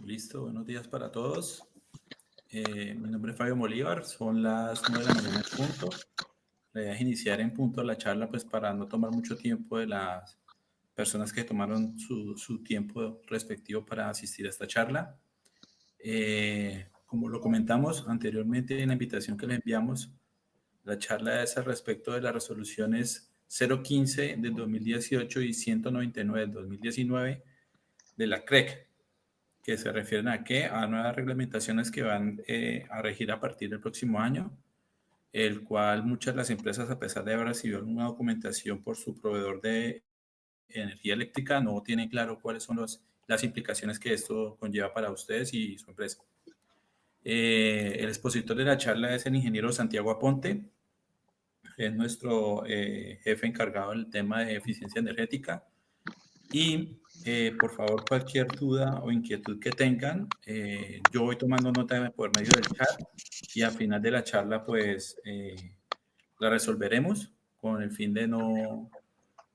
Listo, buenos días para todos. Mi nombre es Fabio Bolívar, son las 9 de la mañana en punto. La idea es iniciar en punto la charla, pues para no tomar mucho tiempo de las personas que tomaron su tiempo respectivo para asistir a esta charla. Como lo comentamos anteriormente en la invitación que les enviamos, la charla es al respecto de las resoluciones 015 del 2018 y 199 del 2019 de la CREC, que se refieren a qué? A nuevas reglamentaciones que van a regir a partir del próximo año, el cual muchas de las empresas, a pesar de haber recibido una documentación por su proveedor de energía eléctrica, no tienen claro cuáles son las implicaciones que esto conlleva para ustedes y su empresa. El expositor de la charla es el ingeniero Santiago Aponte, es nuestro jefe encargado del tema de eficiencia energética. Y por favor, cualquier duda o inquietud que tengan, yo voy tomando nota por medio del chat y al final de la charla, pues la resolveremos con el fin de no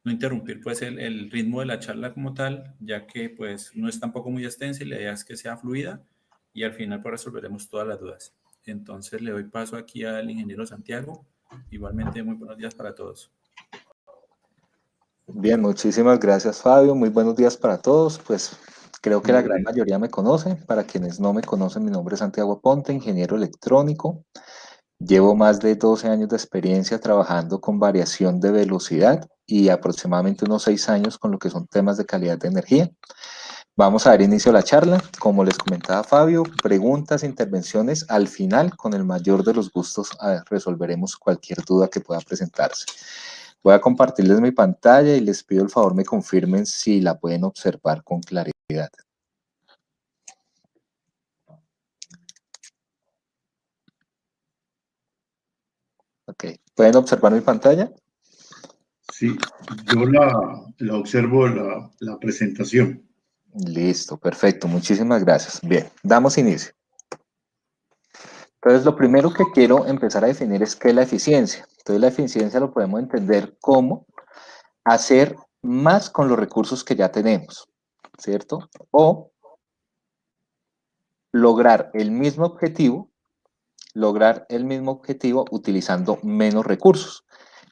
interrumpir pues el ritmo de la charla como tal, ya que pues no es tampoco muy extensa y la idea es que sea fluida y al final pues resolveremos todas las dudas. Entonces le doy paso aquí al ingeniero Santiago. Igualmente, muy buenos días para todos. Bien, muchísimas gracias, Fabio. Muy buenos días para todos. Pues creo que la gran mayoría me conoce. Para quienes no me conocen, mi nombre es Santiago Aponte, ingeniero electrónico. Llevo más de 12 años de experiencia trabajando con variación de velocidad y aproximadamente unos 6 años con lo que son temas de calidad de energía. Vamos a dar inicio a la charla. Como les comentaba Fabio, preguntas, intervenciones. Al final, con el mayor de los gustos, resolveremos cualquier duda que pueda presentarse. Voy a compartirles mi pantalla y les pido el favor me confirmen si la pueden observar con claridad. Ok, ¿pueden observar mi pantalla? Sí, yo la observo la presentación. Listo, perfecto, muchísimas gracias. Bien, damos inicio. Entonces, lo primero que quiero empezar a definir es qué es la eficiencia. Entonces, la eficiencia lo podemos entender como hacer más con los recursos que ya tenemos, ¿cierto? O lograr el mismo objetivo utilizando menos recursos.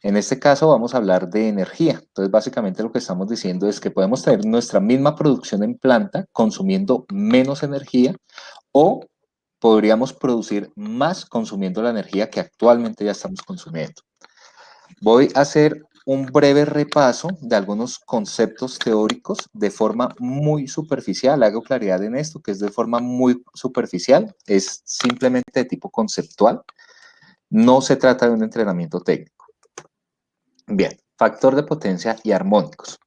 En este caso vamos a hablar de energía. Entonces, básicamente lo que estamos diciendo es que podemos tener nuestra misma producción en planta consumiendo menos energía o podríamos producir más consumiendo la energía que actualmente ya estamos consumiendo. Voy a hacer un breve repaso de algunos conceptos teóricos de forma muy superficial. Hago claridad en esto, que es de forma muy superficial, es simplemente de tipo conceptual. No se trata de un entrenamiento técnico. Bien, factor de potencia y armónicos.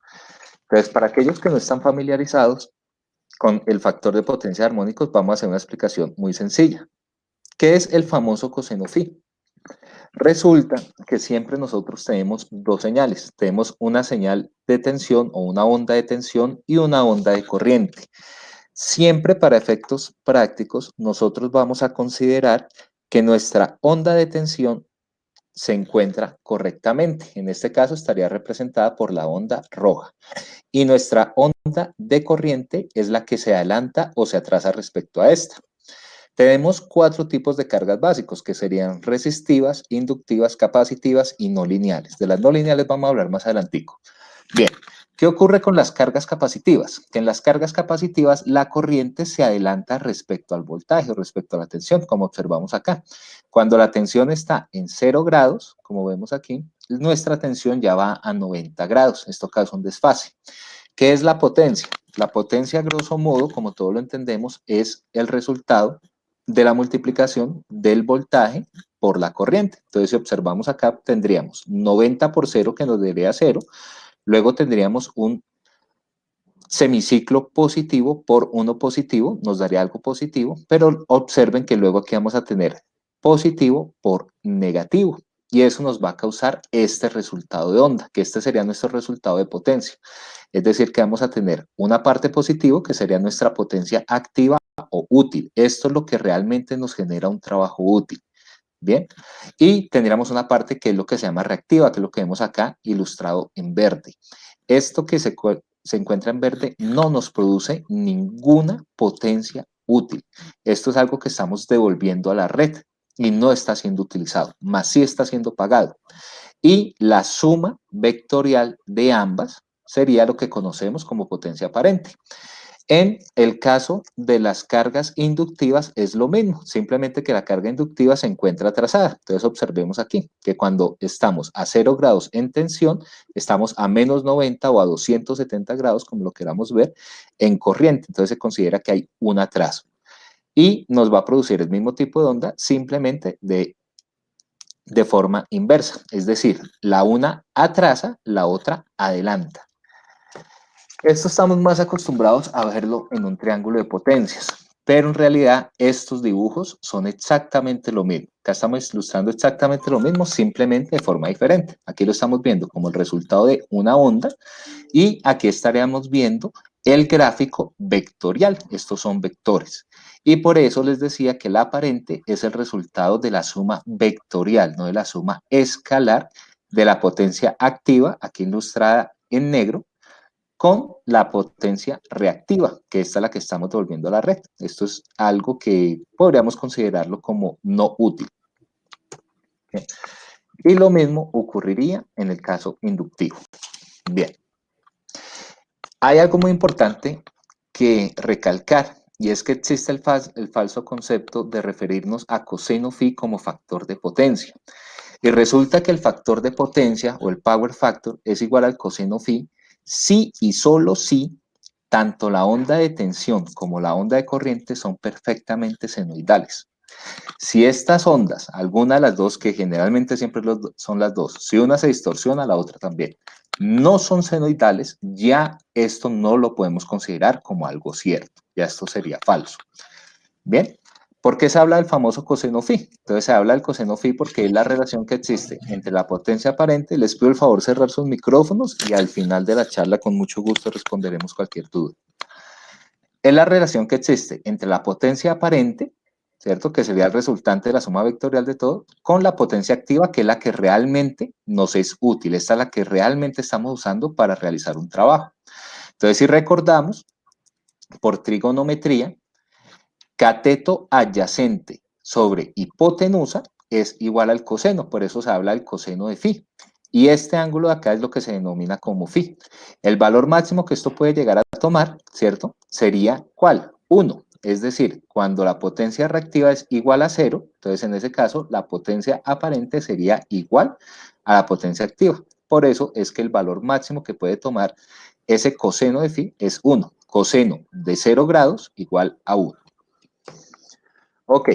Entonces, para aquellos que no están familiarizados con el factor de potencia y armónicos, vamos a hacer una explicación muy sencilla. ¿Qué es el famoso coseno phi? Resulta que siempre nosotros tenemos dos señales. Tenemos una señal de tensión o una onda de tensión y una onda de corriente. Siempre para efectos prácticos, nosotros vamos a considerar que nuestra onda de tensión se encuentra correctamente. En este caso estaría representada por la onda roja. Y nuestra onda de corriente es la que se adelanta o se atrasa respecto a esta. Tenemos 4 tipos de cargas básicos, que serían resistivas, inductivas, capacitivas y no lineales. De las no lineales vamos a hablar más adelantico. Bien, ¿qué ocurre con las cargas capacitivas? Que en las cargas capacitivas la corriente se adelanta respecto al voltaje o respecto a la tensión, como observamos acá. Cuando la tensión está en 0 grados, como vemos aquí, nuestra tensión ya va a 90 grados. Esto causa un desfase. ¿Qué es la potencia? La potencia, grosso modo, como todos lo entendemos, es el resultado de la multiplicación del voltaje por la corriente. Entonces, si observamos acá, tendríamos 90 por 0, que nos daría 0. Luego tendríamos un semiciclo positivo por 1 positivo, nos daría algo positivo, pero observen que luego aquí vamos a tener positivo por negativo. Y eso nos va a causar este resultado de onda, que este sería nuestro resultado de potencia. Es decir, que vamos a tener una parte positiva, que sería nuestra potencia activa o útil. Esto es lo que realmente nos genera un trabajo útil. Bien, y tendríamos una parte que es lo que se llama reactiva, que es lo que vemos acá ilustrado en verde. Esto que se se encuentra en verde no nos produce ninguna potencia útil. Esto es algo que estamos devolviendo a la red y no está siendo utilizado, más sí está siendo pagado. Y la suma vectorial de ambas sería lo que conocemos como potencia aparente. En el caso de las cargas inductivas es lo mismo, simplemente que la carga inductiva se encuentra atrasada. Entonces observemos aquí que cuando estamos a 0 grados en tensión, estamos a menos 90 o a 270 grados, como lo queramos ver, en corriente. Entonces se considera que hay un atraso. Y nos va a producir el mismo tipo de onda, simplemente de forma inversa. Es decir, la una atrasa, la otra adelanta. Esto estamos más acostumbrados a verlo en un triángulo de potencias, pero en realidad estos dibujos son exactamente lo mismo. Acá estamos ilustrando exactamente lo mismo, simplemente de forma diferente. Aquí lo estamos viendo como el resultado de una onda y aquí estaríamos viendo el gráfico vectorial. Estos son vectores. Y por eso les decía que la aparente es el resultado de la suma vectorial, no de la suma escalar de la potencia activa, aquí ilustrada en negro, con la potencia reactiva, que esta es la que estamos devolviendo a la red. Esto es algo que podríamos considerarlo como no útil. ¿Okay? Y lo mismo ocurriría en el caso inductivo. Bien. Hay algo muy importante que recalcar, y es que existe el falso concepto de referirnos a coseno phi como factor de potencia. Y resulta que el factor de potencia o el power factor es igual al coseno phi si y solo si tanto la onda de tensión como la onda de corriente son perfectamente senoidales. Si estas ondas, alguna de las dos, que generalmente siempre son las dos, si una se distorsiona, la otra también, no son senoidales, ya esto no lo podemos considerar como algo cierto, ya esto sería falso. Bien, ¿por qué se habla del famoso coseno phi? Entonces se habla del coseno phi porque es la relación que existe entre la potencia aparente. Les pido el favor cerrar sus micrófonos y al final de la charla con mucho gusto responderemos cualquier duda. Es la relación que existe entre la potencia aparente, ¿cierto? Que sería el resultante de la suma vectorial de todo, con la potencia activa, que es la que realmente nos es útil. Esta es la que realmente estamos usando para realizar un trabajo. Entonces, si recordamos, por trigonometría, cateto adyacente sobre hipotenusa es igual al coseno, por eso se habla del coseno de phi. Y este ángulo de acá es lo que se denomina como phi. El valor máximo que esto puede llegar a tomar, ¿cierto? Sería ¿cuál? 1. Es decir, cuando la potencia reactiva es igual a 0, entonces en ese caso la potencia aparente sería igual a la potencia activa. Por eso es que el valor máximo que puede tomar ese coseno de phi es 1. Coseno de 0 grados igual a 1. Ok,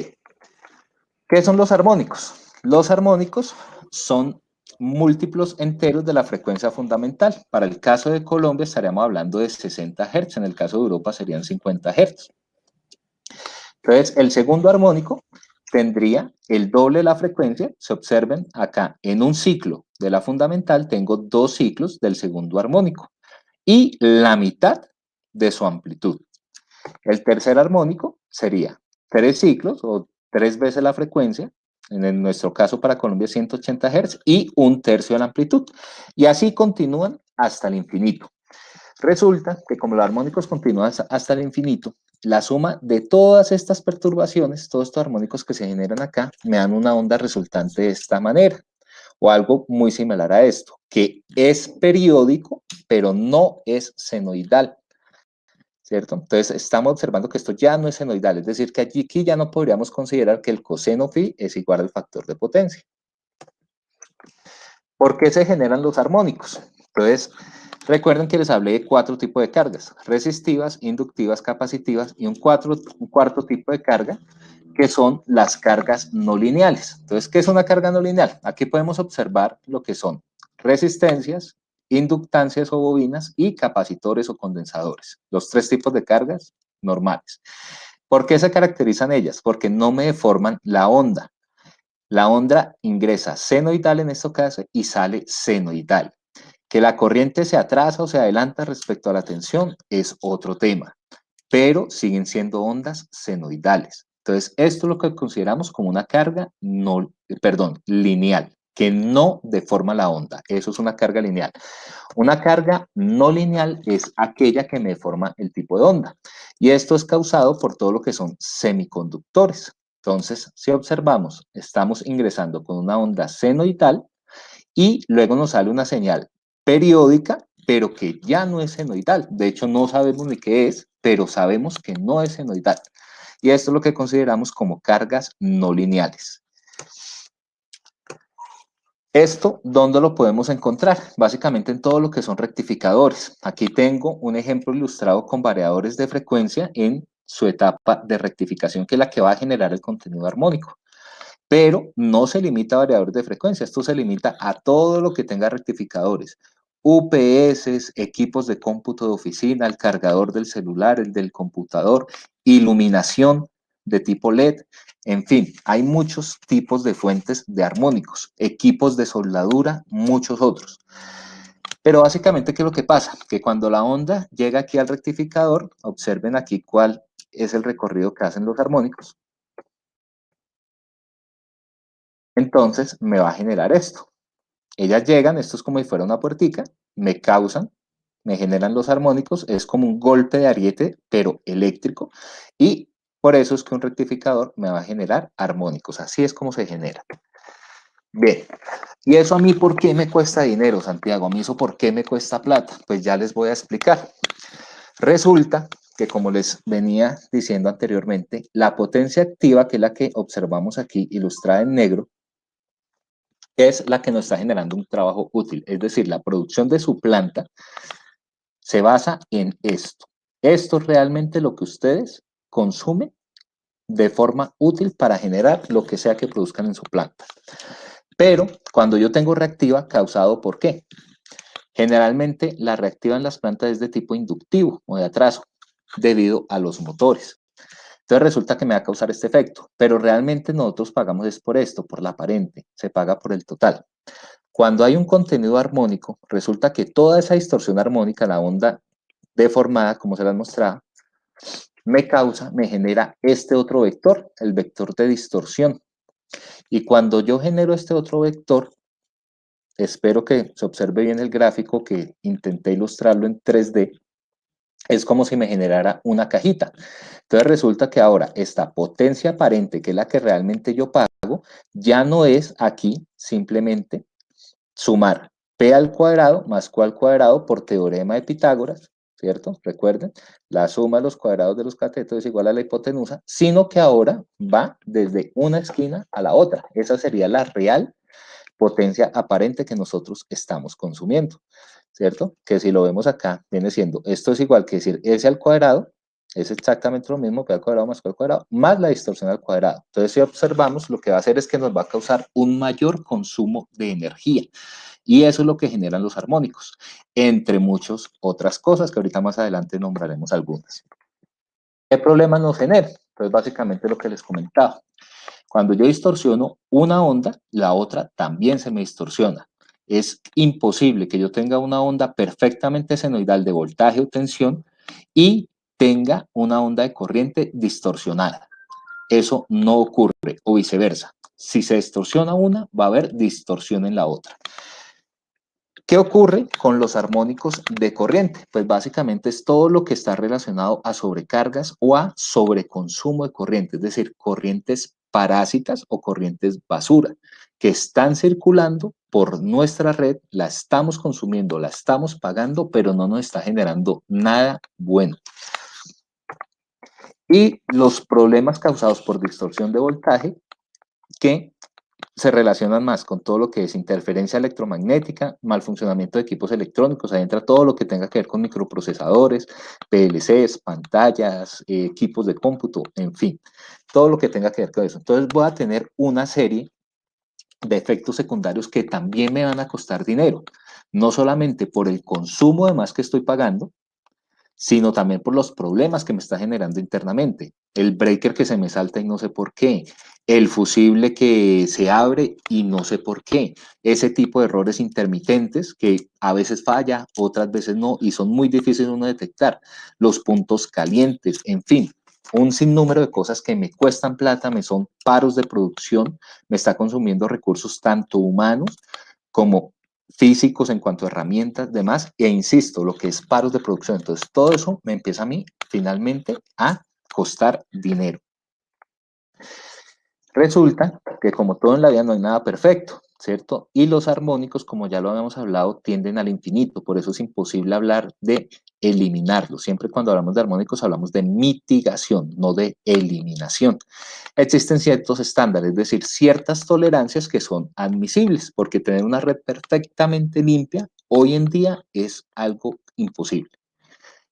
¿qué son los armónicos? Los armónicos son múltiplos enteros de la frecuencia fundamental. Para el caso de Colombia estaríamos hablando de 60 Hz, en el caso de Europa serían 50 Hz. Entonces, el segundo armónico tendría el doble de la frecuencia. Se observen acá, en un ciclo de la fundamental tengo 2 ciclos del segundo armónico y la mitad de su amplitud. El tercer armónico sería 3 ciclos o 3 veces la frecuencia, en nuestro caso para Colombia 180 Hz, y 1/3 de la amplitud. Y así continúan hasta el infinito. Resulta que como los armónicos continúan hasta el infinito, la suma de todas estas perturbaciones, todos estos armónicos que se generan acá, me dan una onda resultante de esta manera, o algo muy similar a esto, que es periódico, pero no es senoidal. ¿Cierto? Entonces estamos observando que esto ya no es senoidal, es decir, que aquí ya no podríamos considerar que el coseno phi es igual al factor de potencia. ¿Por qué se generan los armónicos? Entonces, recuerden que les hablé de 4 tipos de cargas: resistivas, inductivas, capacitivas y un cuarto tipo de carga, que son las cargas no lineales. Entonces, ¿qué es una carga no lineal? Aquí podemos observar lo que son resistencias, inductancias o bobinas y capacitores o condensadores. Los 3 tipos de cargas normales. ¿Por qué se caracterizan ellas? Porque no me deforman la onda. La onda ingresa senoidal en este caso y sale senoidal. Que la corriente se atrasa o se adelanta respecto a la tensión es otro tema, pero siguen siendo ondas senoidales. Entonces, esto es lo que consideramos como una carga lineal. que no deforma la onda. Eso es una carga lineal. Una carga no lineal es aquella que me deforma el tipo de onda. Y esto es causado por todo lo que son semiconductores. Entonces, si observamos, estamos ingresando con una onda senoidal y luego nos sale una señal periódica, pero que ya no es senoidal. De hecho, no sabemos ni qué es, pero sabemos que no es senoidal. Y esto es lo que consideramos como cargas no lineales. Esto, ¿dónde lo podemos encontrar? Básicamente en todo lo que son rectificadores. Aquí tengo un ejemplo ilustrado con variadores de frecuencia en su etapa de rectificación, que es la que va a generar el contenido armónico. Pero no se limita a variadores de frecuencia, esto se limita a todo lo que tenga rectificadores. UPS, equipos de cómputo de oficina, el cargador del celular, el del computador, iluminación de tipo LED, en fin, hay muchos tipos de fuentes de armónicos, equipos de soldadura, muchos otros. Pero básicamente, ¿qué es lo que pasa? Que cuando la onda llega aquí al rectificador, observen aquí cuál es el recorrido que hacen los armónicos. Entonces me va a generar esto. Ellas llegan, esto es como si fuera una puertica, me causan, me generan los armónicos, es como un golpe de ariete, pero eléctrico, y por eso es que un rectificador me va a generar armónicos, así es como se genera. Bien, ¿y eso a mí por qué me cuesta dinero, Santiago? ¿A mí eso por qué me cuesta plata? Pues ya les voy a explicar. Resulta que, como les venía diciendo anteriormente, la potencia activa, que es la que observamos aquí ilustrada en negro, es la que nos está generando un trabajo útil. Es decir, la producción de su planta se basa en esto. Esto es realmente lo que ustedes consumen de forma útil para generar lo que sea que produzcan en su planta. Pero cuando yo tengo reactiva, ¿causado por qué? Generalmente la reactiva en las plantas es de tipo inductivo o de atraso, debido a los motores. Entonces resulta que me va a causar este efecto, pero realmente nosotros pagamos es por esto, por la aparente, se paga por el total. Cuando hay un contenido armónico, resulta que toda esa distorsión armónica, la onda deformada, como se las mostraba, me genera este otro vector, el vector de distorsión. Y cuando yo genero este otro vector, espero que se observe bien el gráfico que intenté ilustrarlo en 3D, es como si me generara una cajita. Entonces resulta que ahora esta potencia aparente, que es la que realmente yo pago, ya no es aquí simplemente sumar P al cuadrado más Q al cuadrado por teorema de Pitágoras, ¿cierto? Recuerden, la suma de los cuadrados de los catetos es igual a la hipotenusa, sino que ahora va desde una esquina a la otra. Esa sería la real potencia aparente que nosotros estamos consumiendo, ¿cierto? Que si lo vemos acá, viene siendo, esto es igual que decir S al cuadrado, es exactamente lo mismo, P al cuadrado más Q al cuadrado, más la distorsión al cuadrado. Entonces, si observamos, lo que va a hacer es que nos va a causar un mayor consumo de energía. Y eso es lo que generan los armónicos, entre muchas otras cosas que ahorita más adelante nombraremos algunas. ¿Qué problemas nos genera? Pues básicamente lo que les comentaba. Cuando yo distorsiono una onda, la otra también se me distorsiona. Es imposible que yo tenga una onda perfectamente senoidal de voltaje o tensión y tenga una onda de corriente distorsionada. Eso no ocurre, o viceversa. Si se distorsiona una, va a haber distorsión en la otra. ¿Qué ocurre con los armónicos de corriente? Pues básicamente es todo lo que está relacionado a sobrecargas o a sobreconsumo de corriente, es decir, corrientes parásitas o corrientes basura, que están circulando por nuestra red, la estamos consumiendo, la estamos pagando, pero no nos está generando nada bueno. Y los problemas causados por distorsión de voltaje, que se relacionan más con todo lo que es interferencia electromagnética, mal funcionamiento de equipos electrónicos, ahí entra todo lo que tenga que ver con microprocesadores, PLCs, pantallas, equipos de cómputo, en fin, todo lo que tenga que ver con eso. Entonces voy a tener una serie de efectos secundarios que también me van a costar dinero, no solamente por el consumo de más que estoy pagando, sino también por los problemas que me está generando internamente. El breaker que se me salta y no sé por qué, el fusible que se abre y no sé por qué, ese tipo de errores intermitentes que a veces falla, otras veces no, y son muy difíciles de uno detectar, los puntos calientes, en fin, un sinnúmero de cosas que me cuestan plata, me son paros de producción, me está consumiendo recursos tanto humanos como físicos en cuanto a herramientas, demás, e insisto, lo que es paros de producción. Entonces, todo eso me empieza a mí, finalmente, a costar dinero. Resulta que como todo en la vida no hay nada perfecto, ¿cierto? Y los armónicos, como ya lo habíamos hablado, tienden al infinito, por eso es imposible hablar de eliminarlos. Siempre cuando hablamos de armónicos hablamos de mitigación, no de eliminación. Existen ciertos estándares, es decir, ciertas tolerancias que son admisibles, porque tener una red perfectamente limpia hoy en día es algo imposible.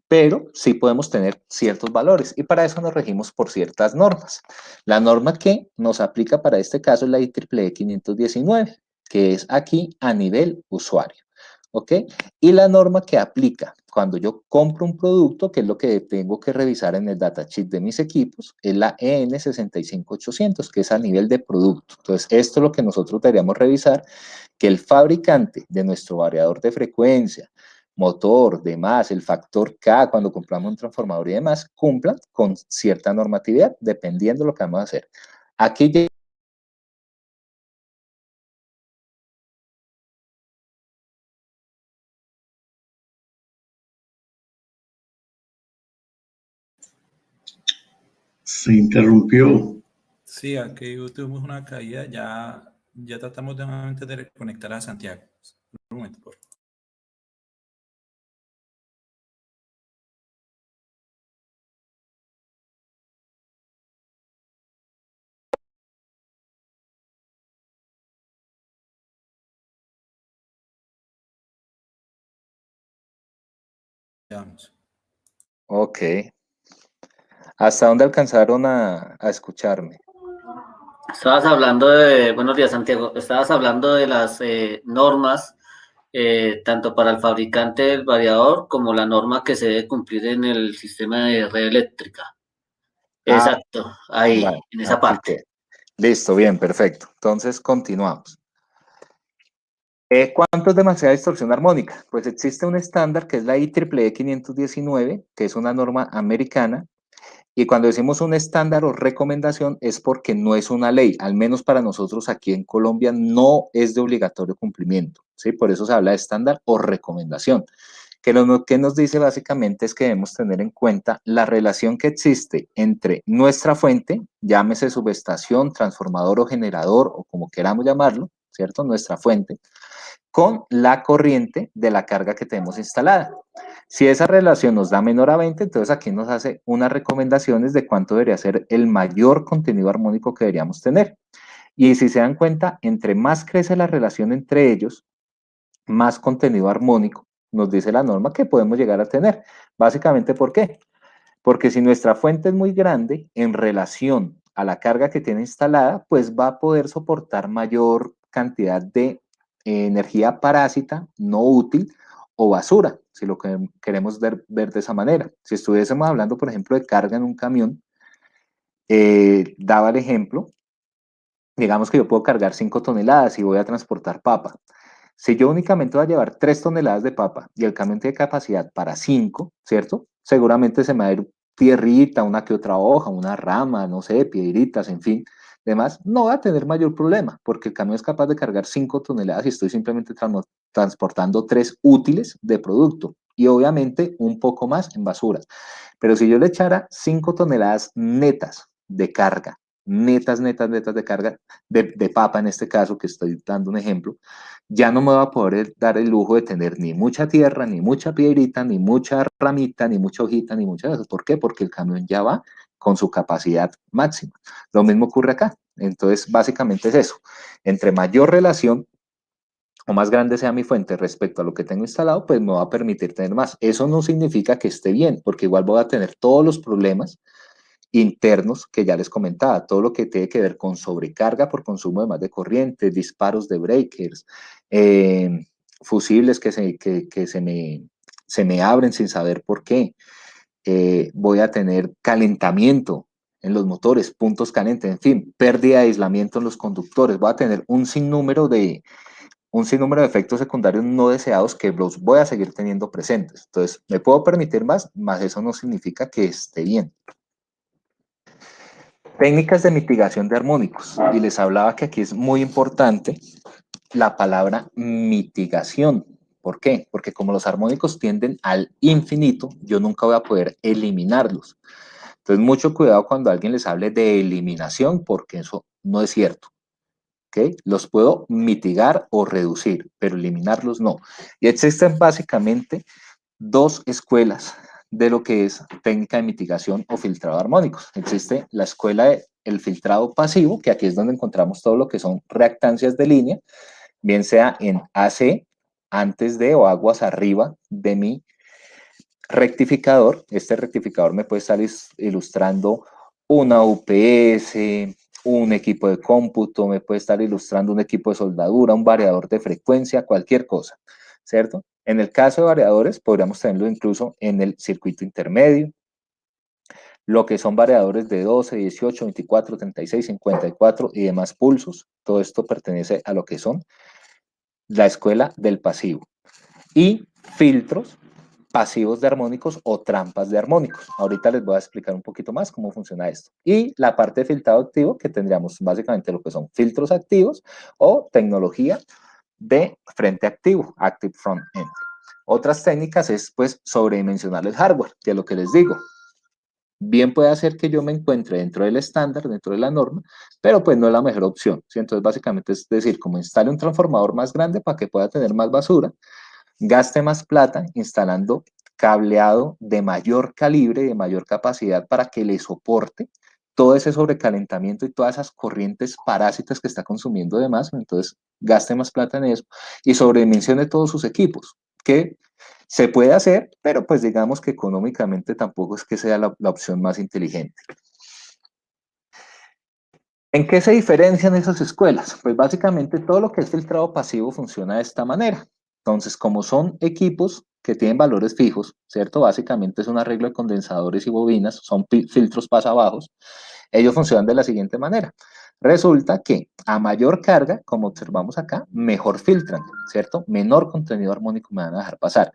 Pero sí podemos tener ciertos valores y para eso nos regimos por ciertas normas. La norma que nos aplica para este caso es la IEEE 519, que es aquí a nivel usuario, ¿ok? Y la norma que aplica cuando yo compro un producto, que es lo que tengo que revisar en el datasheet de mis equipos, es la EN 65800, que es a nivel de producto. Entonces, esto es lo que nosotros deberíamos revisar, que el fabricante de nuestro variador de frecuencia, motor, demás, el factor K cuando compramos un transformador y demás, cumplan con cierta normatividad dependiendo de lo que vamos a hacer. Aquí ya se interrumpió. Sí, aquí tuvimos una caída, ya tratamos de nuevamente de reconectar a Santiago. Un momento, por favor. Veamos. Ok. ¿Hasta dónde alcanzaron a escucharme? Estabas hablando de, buenos días Santiago, estabas hablando de las normas, tanto para el fabricante del variador como la norma que se debe cumplir en el sistema de red eléctrica. Ah, Exacto, ahí, vale, en esa aquí parte. queda. Listo, bien, perfecto. Entonces, continuamos. ¿Cuánto es demasiada distorsión armónica? Pues existe un estándar que es la IEEE 519, que es una norma americana, y cuando decimos un estándar o recomendación es porque no es una ley, al menos para nosotros aquí en Colombia no es de obligatorio cumplimiento, ¿sí? Por eso se habla de estándar o recomendación, que lo que nos dice básicamente es que debemos tener en cuenta la relación que existe entre nuestra fuente, llámese subestación, transformador o generador, o como queramos llamarlo, ¿cierto? Nuestra fuente, con la corriente de la carga que tenemos instalada. Si esa relación nos da menor a 20, entonces aquí nos hace unas recomendaciones de cuánto debería ser el mayor contenido armónico que deberíamos tener. Y si se dan cuenta, entre más crece la relación entre ellos, más contenido armónico nos dice la norma que podemos llegar a tener. Básicamente, ¿por qué? Porque si nuestra fuente es muy grande en relación a la carga que tiene instalada, pues va a poder soportar mayor cantidad de energía parásita, no útil o basura, si lo que queremos ver de esa manera. Si estuviésemos hablando, por ejemplo, de carga en un camión, daba el ejemplo, digamos que yo puedo cargar 5 toneladas y voy a transportar papa. Si yo únicamente voy a llevar 3 toneladas de papa y el camión tiene capacidad para 5, ¿cierto? Seguramente se me va a ir tierrita, una que otra hoja, una rama, no sé, piedritas, en fin, demás. No va a tener mayor problema porque el camión es capaz de cargar 5 toneladas y estoy simplemente transportando 3 útiles de producto y obviamente un poco más en basura. Pero si yo le echara 5 toneladas netas de carga, netas de carga, de papa en este caso, que estoy dando un ejemplo, ya no me va a poder dar el lujo de tener ni mucha tierra, ni mucha piedrita, ni mucha ramita, ni mucha hojita, ni muchas de esas. ¿Por qué? Porque el camión ya va con su capacidad máxima. Lo mismo ocurre acá. Entonces, básicamente es eso. Entre mayor relación o más grande sea mi fuente respecto a lo que tengo instalado, pues me va a permitir tener más. Eso no significa que esté bien, porque igual voy a tener todos los problemas internos que ya les comentaba, todo lo que tiene que ver con sobrecarga por consumo de más de corriente, disparos de breakers, fusibles que se me abren sin saber por qué. Voy a tener calentamiento en los motores, puntos calientes, en fin, pérdida de aislamiento en los conductores. Voy a tener un sinnúmero de efectos secundarios no deseados que los voy a seguir teniendo presentes. Entonces, me puedo permitir más, más eso no significa que esté bien. Técnicas de mitigación de armónicos. Y les hablaba que aquí es muy importante la palabra mitigación. ¿Por qué? Porque como los armónicos tienden al infinito, yo nunca voy a poder eliminarlos. Entonces, mucho cuidado cuando alguien les hable de eliminación, porque eso no es cierto. ¿Okay? Los puedo mitigar o reducir, pero eliminarlos no. Y existen básicamente dos escuelas de lo que es técnica de mitigación o filtrado de armónicos. Existe la escuela del filtrado pasivo, que aquí es donde encontramos todo lo que son reactancias de línea, bien sea en AC, antes de o aguas arriba de mi rectificador. Este rectificador me puede estar ilustrando una UPS, un equipo de cómputo, me puede estar ilustrando un equipo de soldadura, un variador de frecuencia, cualquier cosa, ¿cierto? En el caso de variadores, podríamos tenerlo incluso en el circuito intermedio, lo que son variadores de 12, 18, 24, 36, 54 y demás pulsos. Todo esto pertenece a lo que son la escuela del pasivo. Y filtros pasivos de armónicos o trampas de armónicos. Ahorita les voy a explicar un poquito más cómo funciona esto. Y la parte de filtrado activo, que tendríamos básicamente lo que son filtros activos o tecnología de frente activo, Active Front End. Otras técnicas es pues sobredimensionar el hardware, que es lo que les digo. Bien puede hacer que yo me encuentre dentro del estándar, dentro de la norma, pero pues no es la mejor opción, ¿sí? Entonces básicamente es decir, como instale un transformador más grande para que pueda tener más basura, gaste más plata instalando cableado de mayor calibre, de mayor capacidad para que le soporte todo ese sobrecalentamiento y todas esas corrientes parásitas que está consumiendo de más. Entonces gaste más plata en eso y sobredimensione todos sus equipos, que se puede hacer, pero pues digamos que económicamente tampoco es que sea la opción más inteligente. ¿En qué se diferencian esas escuelas? Pues básicamente todo lo que es filtrado pasivo funciona de esta manera. Entonces, como son equipos que tienen valores fijos, ¿cierto? Básicamente es un arreglo de condensadores y bobinas, son filtros pasabajos. Ellos funcionan de la siguiente manera. Resulta que a mayor carga, como observamos acá, mejor filtran, ¿cierto? Menor contenido armónico me van a dejar pasar.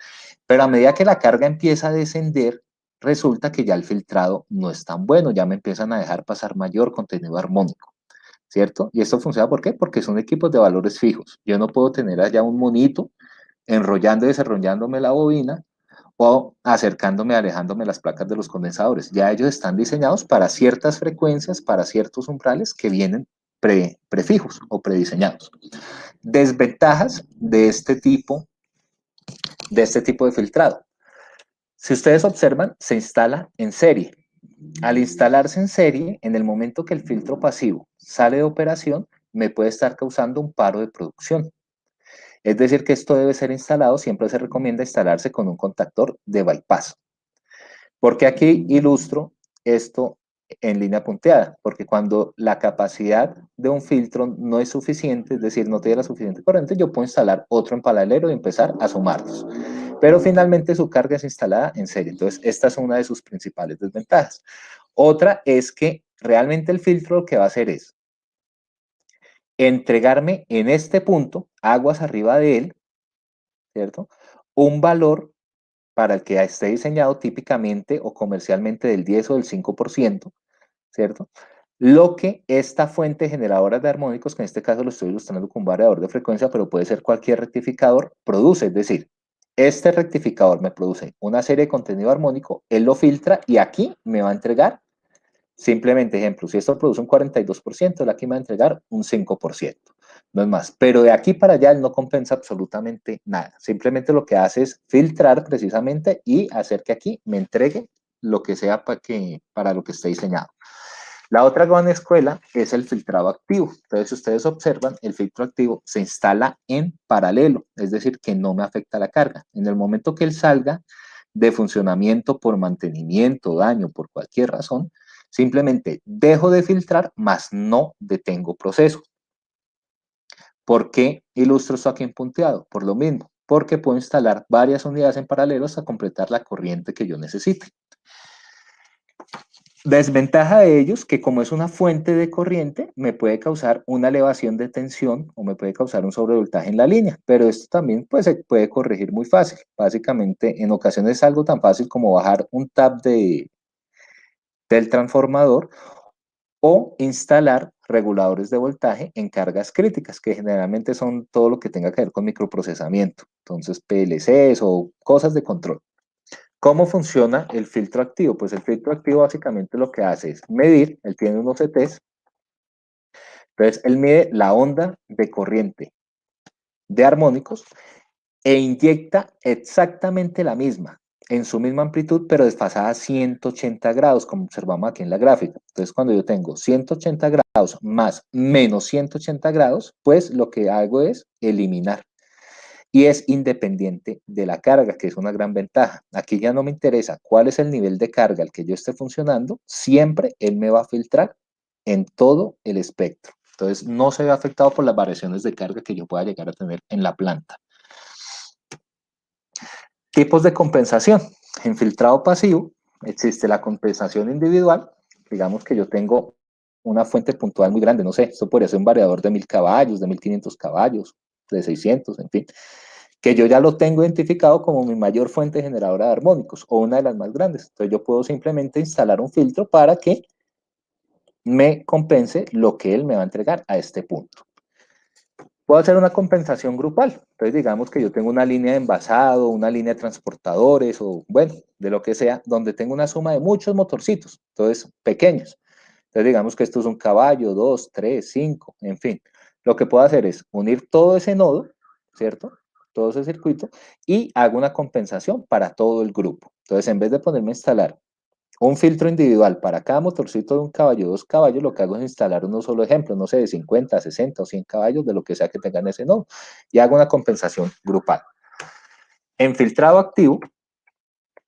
Pero a medida que la carga empieza a descender, resulta que ya el filtrado no es tan bueno, ya me empiezan a dejar pasar mayor contenido armónico, ¿cierto? Y esto funciona, ¿por qué? Porque son equipos de valores fijos. Yo no puedo tener allá un monito enrollando y desarrollándome la bobina o acercándome, alejándome las placas de los condensadores. Ya ellos están diseñados para ciertas frecuencias, para ciertos umbrales que vienen prefijos o prediseñados. Desventajas de este tipo de filtrado. Si ustedes observan, se instala en serie. Al instalarse en serie, en el momento que el filtro pasivo sale de operación, me puede estar causando un paro de producción. Es decir, que esto debe ser instalado, siempre se recomienda instalarse con un contactor de bypass. Porque aquí ilustro esto en línea punteada, porque cuando la capacidad de un filtro no es suficiente, es decir, no tiene la suficiente corriente, yo puedo instalar otro en paralelo y empezar a sumarlos. Pero finalmente su carga es instalada en serie. Entonces, esta es una de sus principales desventajas. Otra es que realmente el filtro lo que va a hacer es entregarme en este punto, aguas arriba de él, ¿cierto? Un valor para el que esté diseñado típicamente o comercialmente del 10 o del 5%, ¿cierto? Lo que esta fuente generadora de armónicos, que en este caso lo estoy ilustrando con un variador de frecuencia, pero puede ser cualquier rectificador, produce. Es decir, este rectificador me produce una serie de contenido armónico, él lo filtra y aquí me va a entregar, simplemente ejemplo, si esto produce un 42%, él aquí me va a entregar un 5%. No es más, pero de aquí para allá él no compensa absolutamente nada. Simplemente lo que hace es filtrar precisamente y hacer que aquí me entregue lo que sea para lo que esté diseñado. La otra gran escuela es el filtrado activo. Entonces, si ustedes observan, el filtro activo se instala en paralelo, es decir, que no me afecta la carga. En el momento que él salga de funcionamiento por mantenimiento, daño, por cualquier razón, simplemente dejo de filtrar, más no detengo proceso. ¿Por qué ilustro esto aquí en punteado? Por lo mismo, porque puedo instalar varias unidades en paralelo hasta completar la corriente que yo necesite. Desventaja de ellos, que como es una fuente de corriente, me puede causar una elevación de tensión o me puede causar un sobrevoltaje en la línea, pero esto también pues, se puede corregir muy fácil. Básicamente, en ocasiones es algo tan fácil como bajar un tab del transformador o instalar reguladores de voltaje en cargas críticas, que generalmente son todo lo que tenga que ver con microprocesamiento. Entonces, PLCs o cosas de control. ¿Cómo funciona el filtro activo? Pues el filtro activo básicamente lo que hace es medir, él tiene unos CTs, entonces él mide la onda de corriente de armónicos e inyecta exactamente la misma, en su misma amplitud, pero desfasada a 180 grados, como observamos aquí en la gráfica. Entonces, cuando yo tengo 180 grados más menos 180 grados, pues lo que hago es eliminar. Y es independiente de la carga, que es una gran ventaja. Aquí ya no me interesa cuál es el nivel de carga al que yo esté funcionando, siempre él me va a filtrar en todo el espectro. Entonces, no se ve afectado por las variaciones de carga que yo pueda llegar a tener en la planta. Tipos de compensación. En filtrado pasivo existe la compensación individual. Digamos que yo tengo una fuente puntual muy grande, no sé, esto podría ser un variador de 1000 caballos, de 1500 caballos, de 600, en fin, que yo ya lo tengo identificado como mi mayor fuente generadora de armónicos o una de las más grandes. Entonces yo puedo simplemente instalar un filtro para que me compense lo que él me va a entregar a este punto. Puedo hacer una compensación grupal. Entonces, digamos que yo tengo una línea de envasado, una línea de transportadores o, bueno, de lo que sea, donde tengo una suma de muchos motorcitos, entonces pequeños. Entonces, digamos que esto es un caballo, 2, 3, 5, en fin. Lo que puedo hacer es unir todo ese nodo, ¿cierto? Todo ese circuito y hago una compensación para todo el grupo. Entonces, en vez de ponerme a instalar un filtro individual para cada motorcito de un caballo, 2 caballos, lo que hago es instalar uno solo ejemplo, no sé, de 50, 60 o 100 caballos, de lo que sea que tengan ese nodo, y hago una compensación grupal. En filtrado activo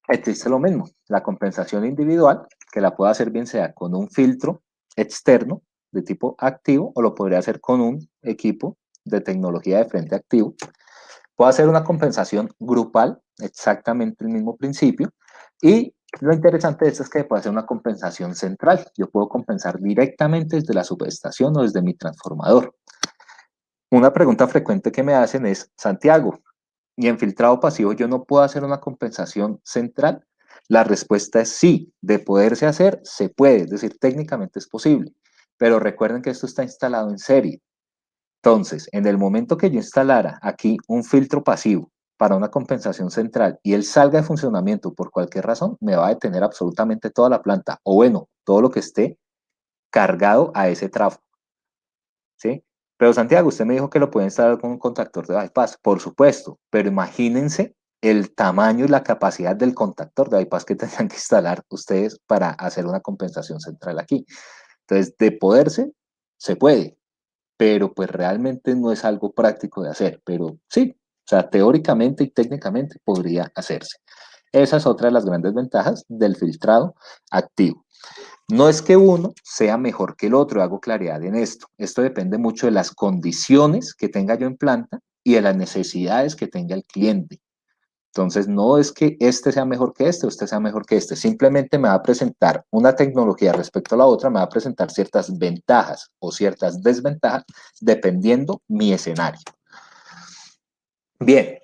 existe lo mismo, la compensación individual, que la puedo hacer bien sea con un filtro externo de tipo activo o lo podría hacer con un equipo de tecnología de frente activo. Puedo hacer una compensación grupal, exactamente el mismo principio, y lo interesante de esto es que puedo hacer una compensación central. Yo puedo compensar directamente desde la subestación o desde mi transformador. Una pregunta frecuente que me hacen es, Santiago, ¿y en filtrado pasivo yo no puedo hacer una compensación central? La respuesta es sí, de poderse hacer, se puede, es decir, técnicamente es posible, pero recuerden que esto está instalado en serie. Entonces, en el momento que yo instalara aquí un filtro pasivo para una compensación central y él salga de funcionamiento por cualquier razón, me va a detener absolutamente toda la planta, o bueno, todo lo que esté cargado a ese tráfico, ¿sí? Pero Santiago, usted me dijo que lo puede instalar con un contactor de bypass, por supuesto, pero imagínense el tamaño y la capacidad del contactor de bypass que tendrán que instalar ustedes para hacer una compensación central aquí. Entonces, de poderse, se puede, pero pues realmente no es algo práctico de hacer, pero sí, o sea, teóricamente y técnicamente podría hacerse. Esa es otra de las grandes ventajas del filtrado activo. No es que uno sea mejor que el otro, hago claridad en esto. Esto depende mucho de las condiciones que tenga yo en planta y de las necesidades que tenga el cliente. Entonces, no es que este sea mejor que este o este sea mejor que este, simplemente me va a presentar una tecnología respecto a la otra, me va a presentar ciertas ventajas o ciertas desventajas dependiendo mi escenario. Bien,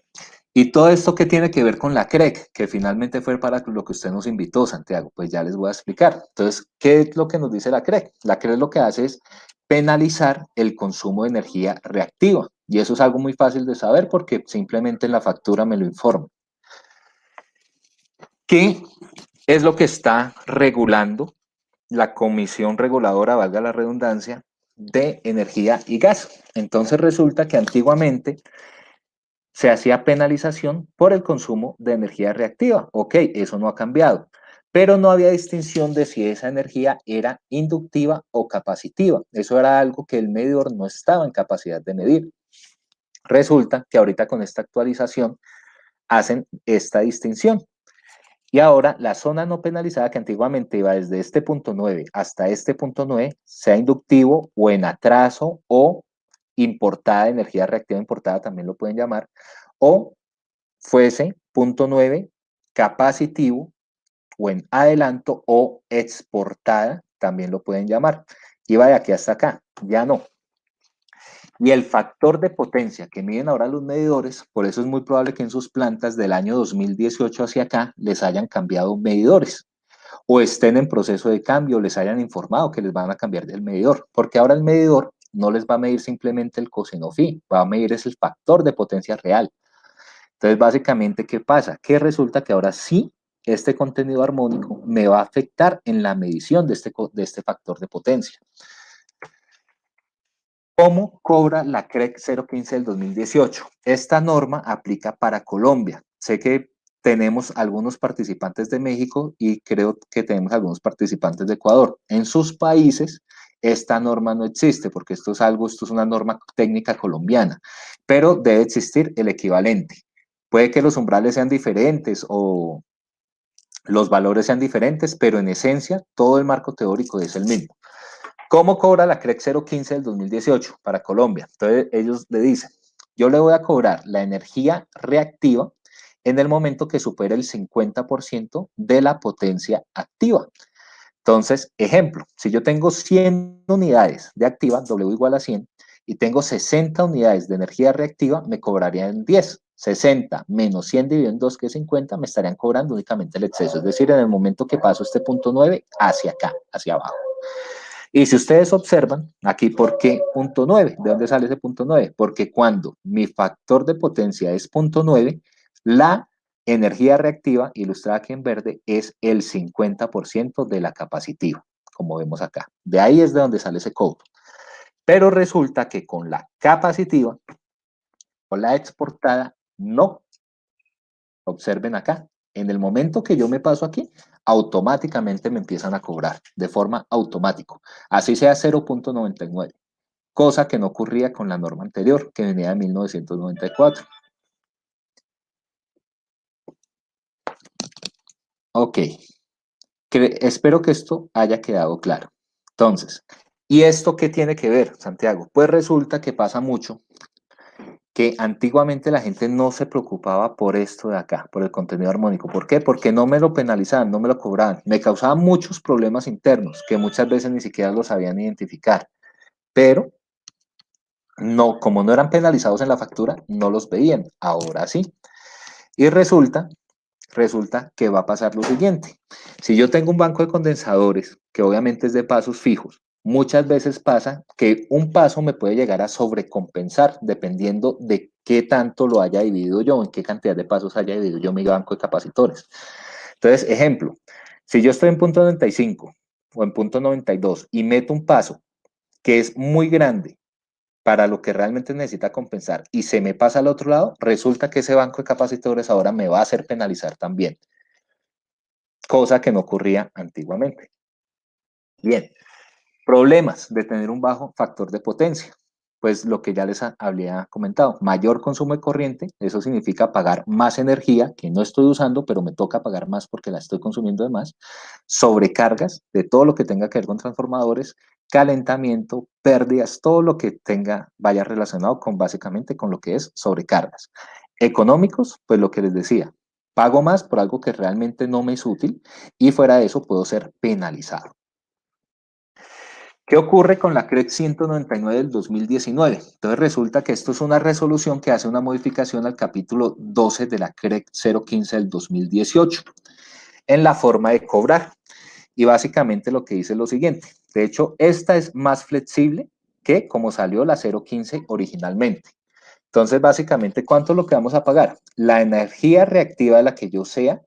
y todo esto que tiene que ver con la CREC, que finalmente fue para lo que usted nos invitó, Santiago, pues ya les voy a explicar. Entonces, ¿qué es lo que nos dice la CREC? La CREC lo que hace es penalizar el consumo de energía reactiva, y eso es algo muy fácil de saber porque simplemente en la factura me lo informa. ¿Qué es lo que está regulando la Comisión Reguladora, valga la redundancia, de Energía y Gas? Entonces resulta que antiguamente se hacía penalización por el consumo de energía reactiva. Ok, eso no ha cambiado, pero no había distinción de si esa energía era inductiva o capacitiva. Eso era algo que el medidor no estaba en capacidad de medir. Resulta que ahorita con esta actualización hacen esta distinción. Y ahora la zona no penalizada, que antiguamente iba desde este punto 9 hasta este punto 9, sea inductivo o en atraso o importada, energía reactiva importada también lo pueden llamar, o fuese punto 9 capacitivo o en adelanto o exportada, también lo pueden llamar. Iba de aquí hasta acá, ya no. Y el factor de potencia que miden ahora los medidores, por eso es muy probable que en sus plantas del año 2018 hacia acá les hayan cambiado medidores. o estén en proceso de cambio, les hayan informado que les van a cambiar del medidor, porque ahora el medidor no les va a medir simplemente el coseno phi, va a medir es el factor de potencia real. Entonces, básicamente, ¿qué pasa? Que resulta que ahora sí, este contenido armónico me va a afectar en la medición de este factor de potencia. ¿Cómo cobra la CREC 015 del 2018? Esta norma aplica para Colombia. Sé que tenemos algunos participantes de México y creo que tenemos algunos participantes de Ecuador. En sus países, esta norma no existe porque esto es una norma técnica colombiana, pero debe existir el equivalente. Puede que los umbrales sean diferentes o los valores sean diferentes, pero en esencia todo el marco teórico es el mismo. ¿Cómo cobra la CREC 015 del 2018 para Colombia? Entonces ellos le dicen, yo le voy a cobrar la energía reactiva en el momento que supere el 50% de la potencia activa. Entonces, ejemplo, si yo tengo 100 unidades de activa, W igual a 100, y tengo 60 unidades de energía reactiva, me cobrarían 10. 60 menos 100 dividido en 2, que es 50, me estarían cobrando únicamente el exceso. Es decir, en el momento que paso este punto 9 hacia acá, hacia abajo. Y si ustedes observan, aquí, ¿por qué punto 9? ¿De dónde sale ese punto 9? Porque cuando mi factor de potencia es punto 9, la energía reactiva, ilustrada aquí en verde, es el 50% de la capacitiva, como vemos acá. De ahí es de donde sale ese cobro. Pero resulta que con la capacitiva, con la exportada, no. Observen acá. En el momento que yo me paso aquí, automáticamente me empiezan a cobrar de forma automática. Así sea 0.99, cosa que no ocurría con la norma anterior, que venía de 1994. Ok, espero que esto haya quedado claro. Entonces, ¿y esto qué tiene que ver, Santiago? Pues resulta que pasa mucho que antiguamente la gente no se preocupaba por esto de acá, por el contenido armónico. ¿Por qué? Porque no me lo penalizaban, no me lo cobraban. Me causaban muchos problemas internos que muchas veces ni siquiera los sabían identificar. Pero no, como no eran penalizados en la factura, no los veían. Ahora sí. Y resulta que va a pasar lo siguiente. Si yo tengo un banco de condensadores, que obviamente es de pasos fijos, muchas veces pasa que un paso me puede llegar a sobrecompensar dependiendo de qué tanto lo haya dividido yo, en qué cantidad de pasos haya dividido yo mi banco de capacitores. Entonces, ejemplo, si yo estoy en punto 95 o en punto 92 y meto un paso que es muy grande para lo que realmente necesita compensar y se me pasa al otro lado, resulta que ese banco de capacitores ahora me va a hacer penalizar también, cosa que no ocurría antiguamente. Bien, problemas de tener un bajo factor de potencia. Pues lo que ya les había comentado, mayor consumo de corriente, eso significa pagar más energía que no estoy usando, pero me toca pagar más porque la estoy consumiendo de más, sobrecargas de todo lo que tenga que ver con transformadores, calentamiento, pérdidas, todo lo que vaya relacionado con básicamente con lo que es sobrecargas. Económicos, pues lo que les decía, pago más por algo que realmente no me es útil y fuera de eso puedo ser penalizado. ¿Qué ocurre con la CREC 199 del 2019? Entonces resulta que esto es una resolución que hace una modificación al capítulo 12 de la CREC 015 del 2018 en la forma de cobrar. Y básicamente lo que dice es lo siguiente. De hecho, esta es más flexible que como salió la 015 originalmente. Entonces, básicamente, ¿cuánto es lo que vamos a pagar? La energía reactiva de la que yo sea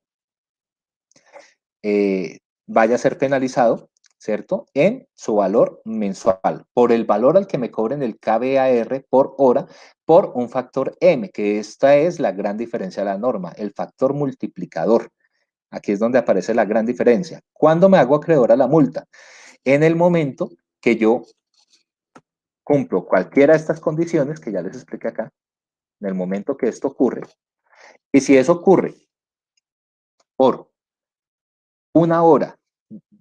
vaya a ser penalizado, ¿cierto? En su valor mensual, por el valor al que me cobren el kVAR por hora, por un factor M, que esta es la gran diferencia de la norma, el factor multiplicador. Aquí es donde aparece la gran diferencia. ¿Cuándo me hago acreedor a la multa? En el momento que yo cumplo cualquiera de estas condiciones que ya les expliqué acá, en el momento que esto ocurre, y si eso ocurre por una hora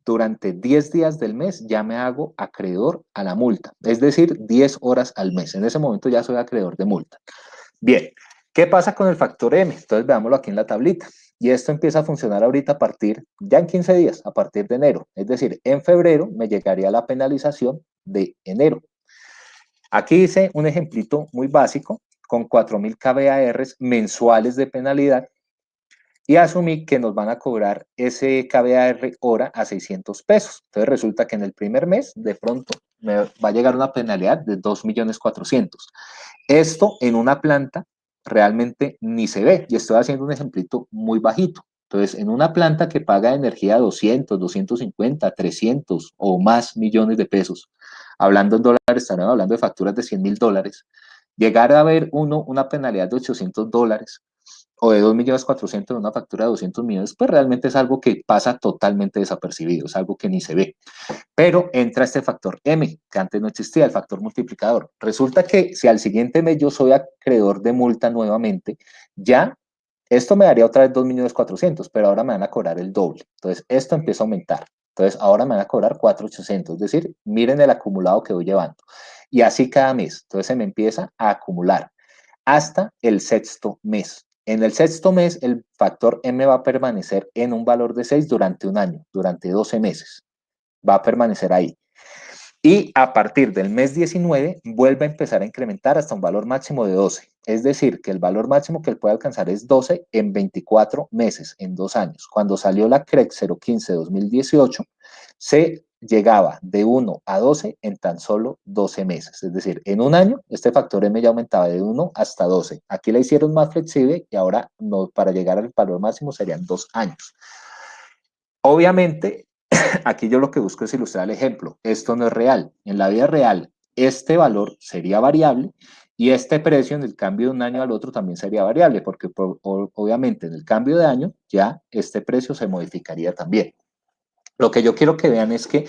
durante 10 días del mes, ya me hago acreedor a la multa, es decir, 10 horas al mes. En ese momento ya soy acreedor de multa. Bien, ¿qué pasa con el factor M? Entonces veámoslo aquí en la tablita. Y esto empieza a funcionar ahorita a partir, ya en 15 días, a partir de enero. Es decir, en febrero me llegaría la penalización de enero. Aquí hice un ejemplito muy básico con 4.000 kVAR mensuales de penalidad y asumí que nos van a cobrar ese kVAR hora a 600 pesos. Entonces resulta que en el primer mes, de pronto, me va a llegar una penalidad de 2.400.000. Esto en una planta realmente ni se ve, y estoy haciendo un ejemplito muy bajito. Entonces, en una planta que paga energía 200, 250, 300 o más millones de pesos, hablando en dólares, estaremos hablando de facturas de $100.000, llegar a ver una penalidad de $800 o de 2.400.000 en una factura de 200 millones, pues realmente es algo que pasa totalmente desapercibido, es algo que ni se ve. Pero entra este factor M, que antes no existía, el factor multiplicador. Resulta que si al siguiente mes yo soy acreedor de multa nuevamente, ya esto me daría otra vez 2.400.000, pero ahora me van a cobrar el doble. Entonces, esto empieza a aumentar. Entonces, ahora me van a cobrar 4.800, es decir, miren el acumulado que voy llevando. Y así cada mes. Entonces, se me empieza a acumular hasta el sexto mes. En el sexto mes, el factor M va a permanecer en un valor de 6 durante un año, durante 12 meses. Va a permanecer ahí. Y a partir del mes 19 vuelve a empezar a incrementar hasta un valor máximo de 12. Es decir, que el valor máximo que él puede alcanzar es 12 en 24 meses, en 2 años. Cuando salió la CREC 015 2018, se llegaba de 1 a 12 en tan solo 12 meses. Es decir, en un año este factor M ya aumentaba de 1 hasta 12. Aquí la hicieron más flexible y ahora no, para llegar al valor máximo serían 2 años. Obviamente, aquí yo lo que busco es ilustrar el ejemplo. Esto no es real. En la vida real, este valor sería variable y este precio en el cambio de un año al otro también sería variable, porque obviamente en el cambio de año ya este precio se modificaría también. Lo que yo quiero que vean es que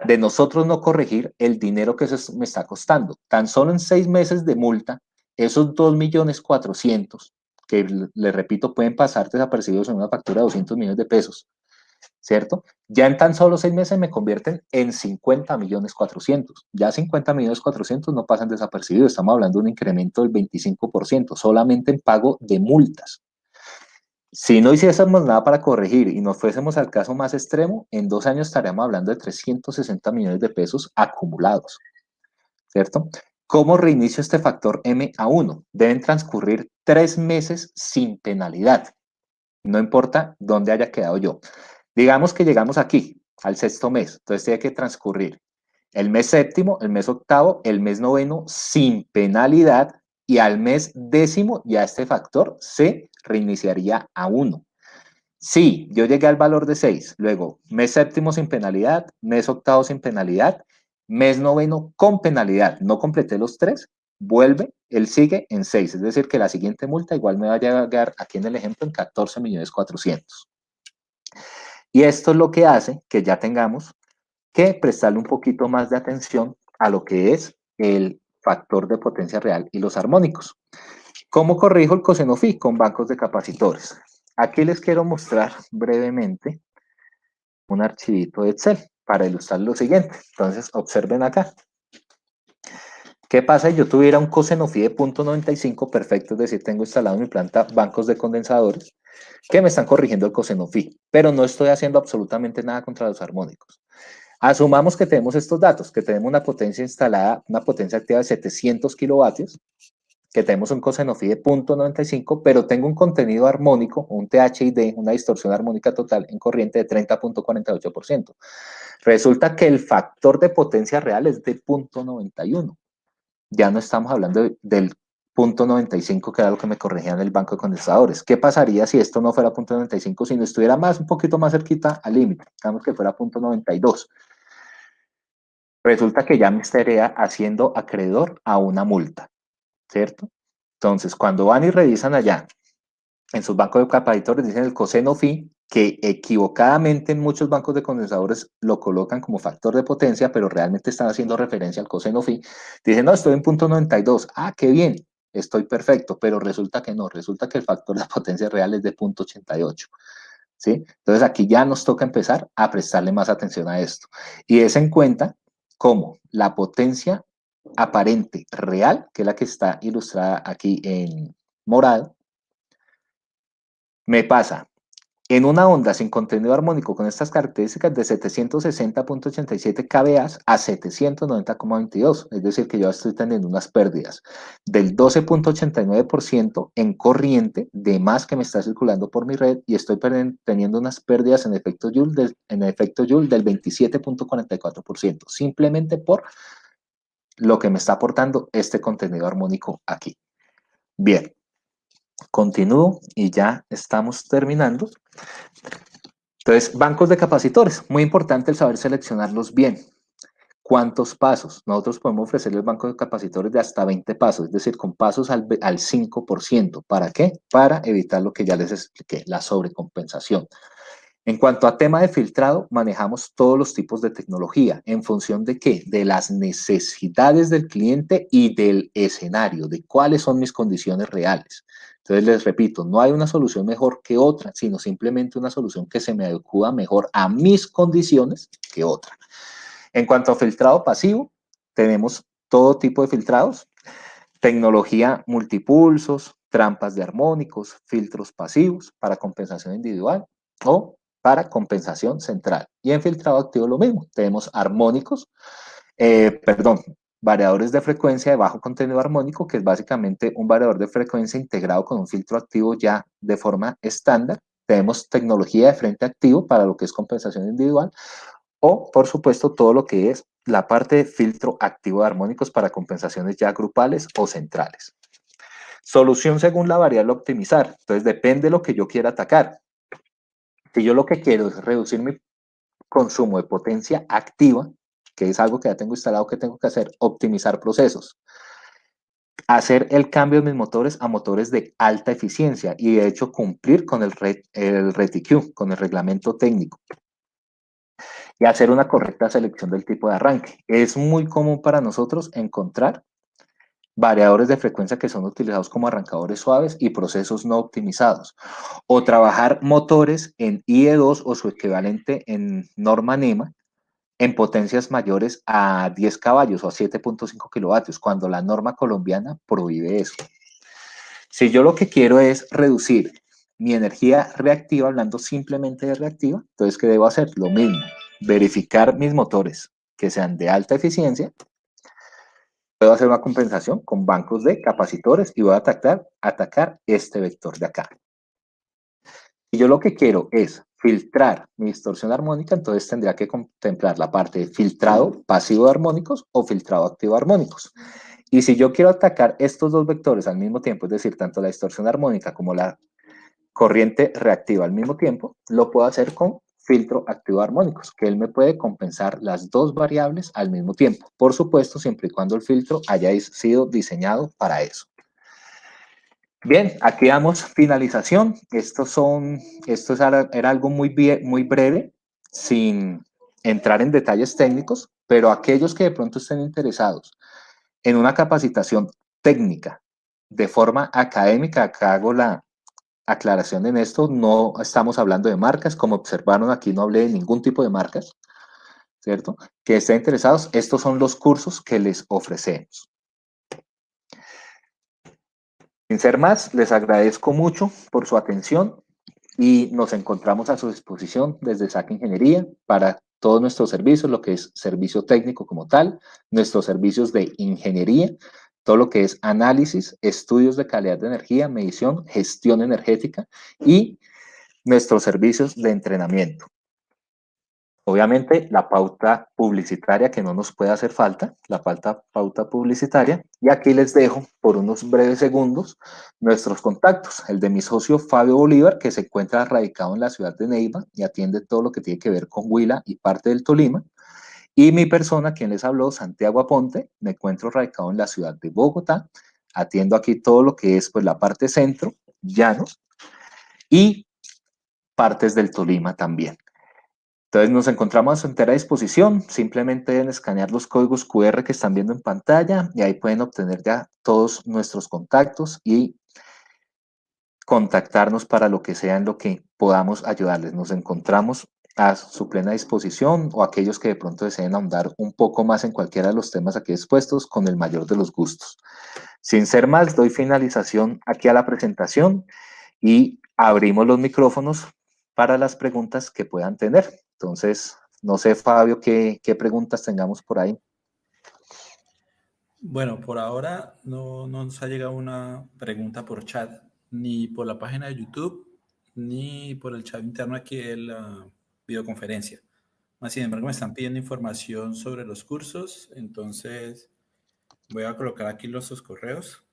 de nosotros no corregir el dinero que me está costando, tan solo en 6 meses de multa, esos 2.400.000, que le repito, pueden pasar desapercibidos en una factura de 200 millones de pesos, ¿cierto? Ya en tan solo 6 meses me convierten en 50.400.000. Ya 50.400.000 no pasan desapercibidos. Estamos hablando de un incremento del 25% solamente en pago de multas. Si no hiciésemos nada para corregir y nos fuésemos al caso más extremo, en 2 años estaríamos hablando de 360 millones de pesos acumulados, ¿cierto? ¿Cómo reinicio este factor M a 1? Deben transcurrir 3 meses sin penalidad. No importa dónde haya quedado yo. Digamos que llegamos aquí, al sexto mes, entonces tiene que transcurrir el mes séptimo, el mes octavo, el mes noveno sin penalidad y al mes décimo ya este factor se reiniciaría a 1. Si yo llegué al valor de 6, luego mes séptimo sin penalidad, mes octavo sin penalidad, mes noveno con penalidad, no completé los 3, vuelve, él sigue en 6, es decir que la siguiente multa igual me va a llegar aquí en el ejemplo en 14.400.000. Y esto es lo que hace que ya tengamos que prestarle un poquito más de atención a lo que es el factor de potencia real y los armónicos. ¿Cómo corrijo el coseno phi? Con bancos de capacitores. Aquí les quiero mostrar brevemente un archivito de Excel para ilustrar lo siguiente. Entonces, observen acá. ¿Qué pasa si yo tuviera un coseno phi de 0.95 perfecto? Es decir, tengo instalado en mi planta bancos de condensadores que me están corrigiendo el coseno phi, pero no estoy haciendo absolutamente nada contra los armónicos. Asumamos que tenemos estos datos, que tenemos una potencia instalada, una potencia activa de 700 kilovatios, que tenemos un coseno phi de 0.95, pero tengo un contenido armónico, un THID, una distorsión armónica total en corriente de 30.48%. Resulta que el factor de potencia real es de 0.91. Ya no estamos hablando del 0.95, que era lo que me corregía en el banco de condensadores. ¿Qué pasaría si esto no fuera 0.95, si no estuviera un poquito más cerquita al límite? Digamos que fuera 0.92. Resulta que ya me estaría haciendo acreedor a una multa, ¿cierto? Entonces, cuando van y revisan allá, en sus bancos de capacitores dicen el coseno phi, que equivocadamente en muchos bancos de condensadores lo colocan como factor de potencia, pero realmente están haciendo referencia al coseno phi. Dicen, no, estoy en 0.92. Ah, qué bien, estoy perfecto, pero resulta que no, resulta que el factor de potencia real es de 0.88. ¿Sí? Entonces aquí ya nos toca empezar a prestarle más atención a esto. Y es en cuenta cómo la potencia aparente real, que es la que está ilustrada aquí en morado, me pasa En una onda sin contenido armónico con estas características de 760.87 kVA a 790,22, es decir, que yo estoy teniendo unas pérdidas del 12.89% en corriente de más que me está circulando por mi red y estoy teniendo unas pérdidas en efecto Joule del 27.44%, simplemente por lo que me está aportando este contenido armónico aquí. Bien, continúo y ya estamos terminando. Entonces, bancos de capacitores, muy importante el saber seleccionarlos bien. ¿Cuántos pasos? Nosotros podemos ofrecerles bancos de capacitores de hasta 20 pasos, es decir, con pasos al 5%. ¿Para qué? Para evitar lo que ya les expliqué, la sobrecompensación. En cuanto a tema de filtrado, manejamos todos los tipos de tecnología. ¿En función de qué? De las necesidades del cliente y del escenario, de cuáles son mis condiciones reales. Entonces, les repito, no hay una solución mejor que otra, sino simplemente una solución que se me adecua mejor a mis condiciones que otra. En cuanto a filtrado pasivo, tenemos todo tipo de filtrados, tecnología multipulsos, trampas de armónicos, filtros pasivos para compensación individual o para compensación central. Y en filtrado activo lo mismo, tenemos armónicos, variadores de frecuencia de bajo contenido armónico, que es básicamente un variador de frecuencia integrado con un filtro activo ya de forma estándar. Tenemos tecnología de frente activo para lo que es compensación individual, o, por supuesto, todo lo que es la parte de filtro activo de armónicos para compensaciones ya grupales o centrales. Solución según la variable optimizar. Entonces, depende de lo que yo quiera atacar. Si yo lo que quiero es reducir mi consumo de potencia activa, que es algo que ya tengo instalado, que tengo que hacer, optimizar procesos. Hacer el cambio de mis motores a motores de alta eficiencia y, de hecho, cumplir con el RETIQ, con el reglamento técnico. Y hacer una correcta selección del tipo de arranque. Es muy común para nosotros encontrar variadores de frecuencia que son utilizados como arrancadores suaves y procesos no optimizados. O trabajar motores en IE2 o su equivalente en norma NEMA en potencias mayores a 10 caballos o a 7.5 kilovatios, cuando la norma colombiana prohíbe eso. Si yo lo que quiero es reducir mi energía reactiva, hablando simplemente de reactiva, entonces, ¿qué debo hacer? Lo mismo, verificar mis motores que sean de alta eficiencia. Puedo hacer una compensación con bancos de capacitores y voy a atacar este vector de acá. Si yo lo que quiero es filtrar mi distorsión armónica, entonces tendría que contemplar la parte de filtrado pasivo de armónicos o filtrado activo de armónicos. Y si yo quiero atacar estos dos vectores al mismo tiempo, es decir, tanto la distorsión armónica como la corriente reactiva al mismo tiempo, lo puedo hacer con filtro activo de armónicos, que él me puede compensar las dos variables al mismo tiempo. Por supuesto, siempre y cuando el filtro haya sido diseñado para eso. Bien, aquí damos finalización. Esto era algo muy breve, sin entrar en detalles técnicos, pero aquellos que de pronto estén interesados en una capacitación técnica de forma académica, acá hago la aclaración en esto, no estamos hablando de marcas, como observaron aquí no hablé de ningún tipo de marcas, ¿cierto? Que estén interesados, estos son los cursos que les ofrecemos. Sin ser más, les agradezco mucho por su atención y nos encontramos a su disposición desde SAC Ingeniería para todos nuestros servicios, lo que es servicio técnico como tal, nuestros servicios de ingeniería, todo lo que es análisis, estudios de calidad de energía, medición, gestión energética y nuestros servicios de entrenamiento. Obviamente, la pauta publicitaria que no nos puede hacer falta, la pauta publicitaria. Y aquí les dejo por unos breves segundos nuestros contactos. El de mi socio Fabio Bolívar, que se encuentra radicado en la ciudad de Neiva y atiende todo lo que tiene que ver con Huila y parte del Tolima. Y mi persona, quien les habló, Santiago Aponte, me encuentro radicado en la ciudad de Bogotá. Atiendo aquí todo lo que es pues, la parte centro, llanos, y partes del Tolima también. Entonces nos encontramos a su entera disposición, simplemente deben escanear los códigos QR que están viendo en pantalla y ahí pueden obtener ya todos nuestros contactos y contactarnos para lo que sea en lo que podamos ayudarles. Nos encontramos a su plena disposición o aquellos que de pronto deseen ahondar un poco más en cualquiera de los temas aquí expuestos con el mayor de los gustos. Sin ser más, doy finalización aquí a la presentación y abrimos los micrófonos para las preguntas que puedan tener. Entonces, no sé, Fabio, qué preguntas tengamos por ahí. Bueno, por ahora no nos ha llegado una pregunta por chat, ni por la página de YouTube, ni por el chat interno aquí de la videoconferencia. Más sin embargo, me están pidiendo información sobre los cursos, entonces voy a colocar aquí sus correos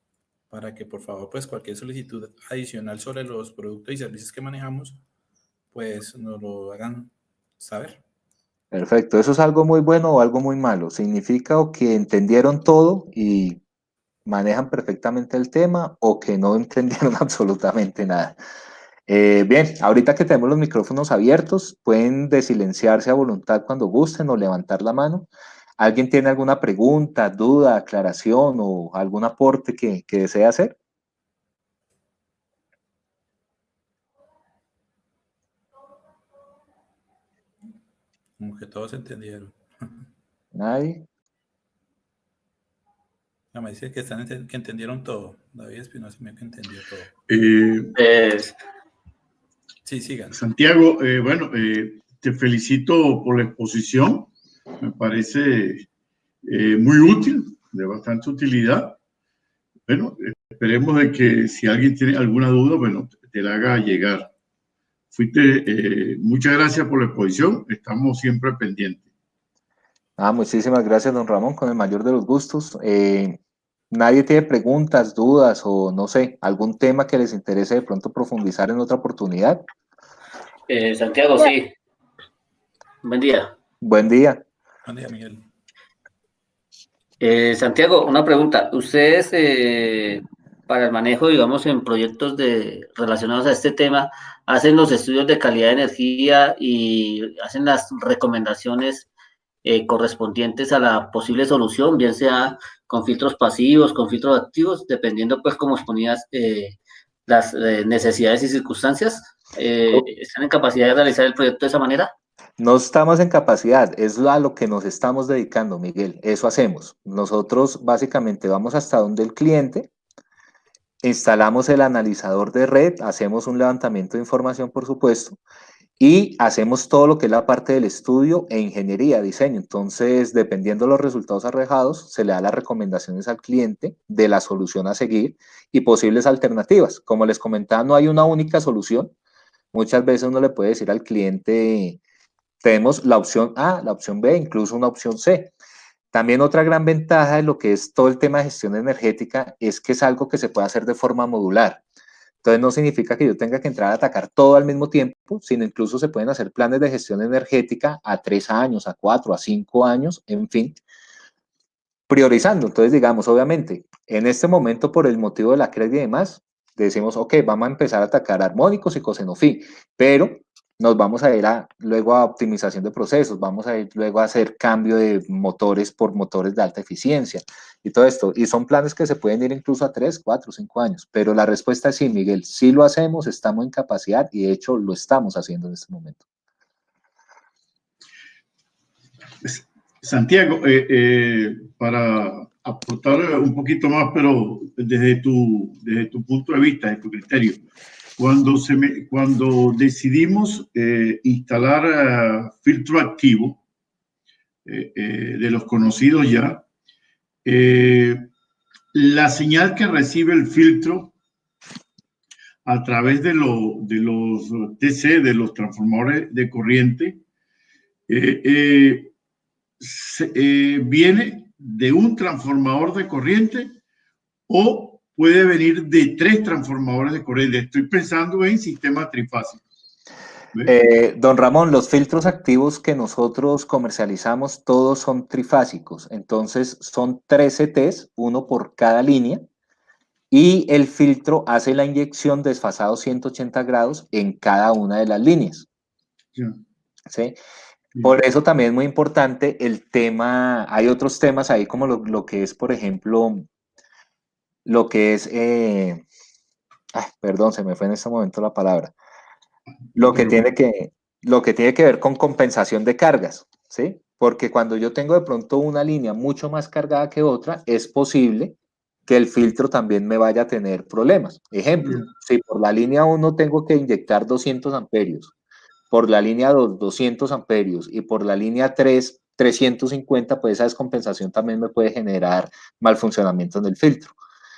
para que por favor, pues cualquier solicitud adicional sobre los productos y servicios que manejamos, pues nos lo hagan saber. Perfecto. ¿Eso es algo muy bueno o algo muy malo? ¿Significa o que entendieron todo y manejan perfectamente el tema o que no entendieron absolutamente nada? Bien, ahorita que tenemos los micrófonos abiertos, pueden desilenciarse a voluntad cuando gusten o levantar la mano. ¿Alguien tiene alguna pregunta, duda, aclaración o algún aporte que desee hacer? Como que todos entendieron. ¿Nadie? Me dice que que entendieron todo. David Espinosa me que entendió todo. Sí, sigan. Santiago, bueno, te felicito por la exposición. Me parece muy útil, de bastante utilidad. Bueno, esperemos de que si alguien tiene alguna duda, bueno, te la haga llegar. Muchas gracias por la exposición. Estamos siempre pendientes. Muchísimas gracias, don Ramón, con el mayor de los gustos. ¿Nadie tiene preguntas, dudas o no sé, algún tema que les interese de pronto profundizar en otra oportunidad? Santiago, sí. Buen día. Buen día. Buen día, Miguel. Santiago, una pregunta. ¿Ustedes para el manejo, digamos, en proyectos relacionados a este tema, hacen los estudios de calidad de energía y hacen las recomendaciones correspondientes a la posible solución, bien sea con filtros pasivos, con filtros activos, dependiendo, pues, como exponías, las necesidades y circunstancias? ¿Están en capacidad de realizar el proyecto de esa manera? No estamos en capacidad, es a lo que nos estamos dedicando, Miguel. Eso hacemos. Nosotros básicamente vamos hasta donde el cliente, instalamos el analizador de red, hacemos un levantamiento de información, por supuesto, y hacemos todo lo que es la parte del estudio e ingeniería, diseño. Entonces, dependiendo de los resultados arrojados, se le da las recomendaciones al cliente de la solución a seguir y posibles alternativas. Como les comentaba, no hay una única solución. Muchas veces uno le puede decir al cliente, tenemos la opción A, la opción B, incluso una opción C. También otra gran ventaja de lo que es todo el tema de gestión energética es que es algo que se puede hacer de forma modular. Entonces no significa que yo tenga que entrar a atacar todo al mismo tiempo, sino incluso se pueden hacer planes de gestión energética a 3 años, a 4, a 5 años, en fin, priorizando. Entonces, digamos, obviamente, en este momento, por el motivo de la CREG y demás, decimos, ok, vamos a empezar a atacar armónicos y cosenofi, pero nos vamos a ir luego a optimización de procesos, vamos a ir luego a hacer cambio de motores por motores de alta eficiencia y todo esto. Y son planes que se pueden ir incluso a 3, 4, 5 años. Pero la respuesta es sí, Miguel, sí lo hacemos, estamos en capacidad y de hecho lo estamos haciendo en este momento. Santiago, para aportar un poquito más, pero desde tu punto de vista, desde tu criterio, cuando decidimos instalar filtro activo de los conocidos ya, la señal que recibe el filtro a través de los TC, de los transformadores de corriente, viene de un transformador de corriente o puede venir de 3 transformadores de corriente. Estoy pensando en sistema trifásico. Don Ramón, los filtros activos que nosotros comercializamos todos son trifásicos, entonces son 3 CTs, uno por cada línea, y el filtro hace la inyección desfasado 180 grados en cada una de las líneas. Ya. ¿Sí? Por eso también es muy importante el tema, hay otros temas ahí como lo que es, por ejemplo, lo que es, perdón, se me fue en este momento la palabra, lo que tiene que ver con compensación de cargas, ¿sí? Porque cuando yo tengo de pronto una línea mucho más cargada que otra, es posible que el filtro también me vaya a tener problemas. Ejemplo, si por la línea 1 tengo que inyectar 200 amperios por la línea 2, 200 amperios y por la línea 3, 350, pues esa descompensación también me puede generar mal funcionamiento en el filtro.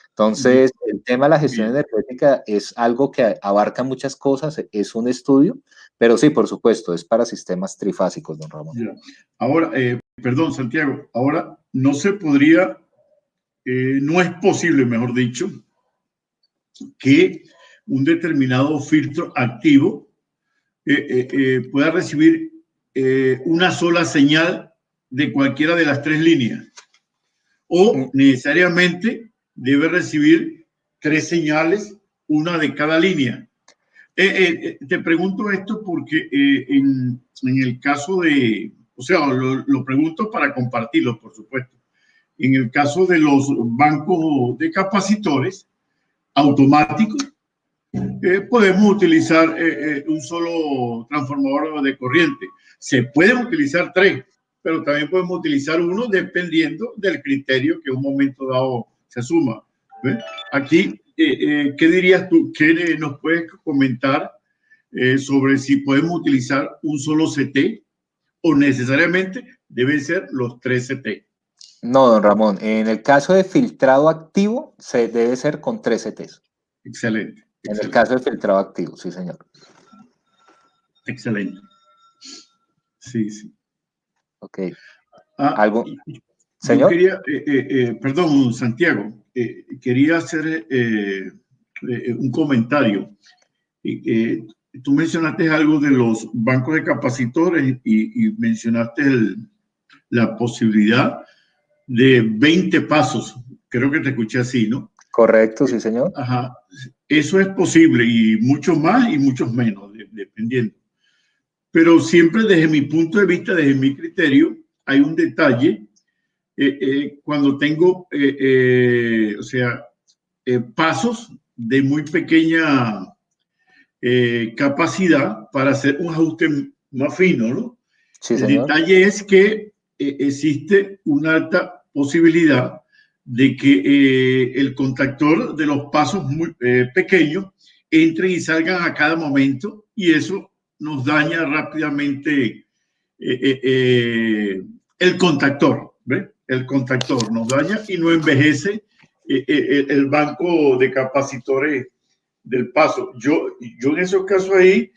Entonces, el tema de la gestión energética es algo que abarca muchas cosas, es un estudio, pero sí, por supuesto, es para sistemas trifásicos, don Ramón. Ya. Ahora, perdón, Santiago, ahora no se podría, no es posible, mejor dicho, que un determinado filtro activo pueda recibir una sola señal de cualquiera de las tres líneas, o necesariamente debe recibir tres señales, una de cada línea. Te pregunto esto porque en el caso de, o sea, lo pregunto para compartirlo, por supuesto. En el caso de los bancos de capacitores automáticos, podemos utilizar un solo transformador de corriente. Se pueden utilizar tres, pero también podemos utilizar uno dependiendo del criterio que en un momento dado se asuma. ¿Ves? Aquí, ¿qué dirías tú? ¿Qué nos puedes comentar sobre si podemos utilizar un solo CT o necesariamente deben ser los tres CT? No, don Ramón, en el caso de filtrado activo, se debe ser con 3 CTs. Excelente. En el caso de filtrado activo, sí, señor. Excelente. Sí, sí. Ok. ¿Algo? Señor. Yo quería, perdón, Santiago, quería hacer un comentario. Tú mencionaste algo de los bancos de capacitores y mencionaste la posibilidad de 20 pasos. Creo que te escuché así, ¿no? Correcto, sí, señor. Ajá. Eso es posible y muchos más y muchos menos, dependiendo. Pero siempre desde mi punto de vista, desde mi criterio, hay un detalle cuando tengo, o sea, pasos de muy pequeña capacidad para hacer un ajuste más fino, ¿no? Sí, el señor. detalle es que existe una alta posibilidad de que el contactor de los pasos muy pequeños entren y salgan a cada momento y eso nos daña rápidamente el contactor, ¿ves? El contactor nos daña y no envejece el banco de capacitores del paso. Yo en esos casos ahí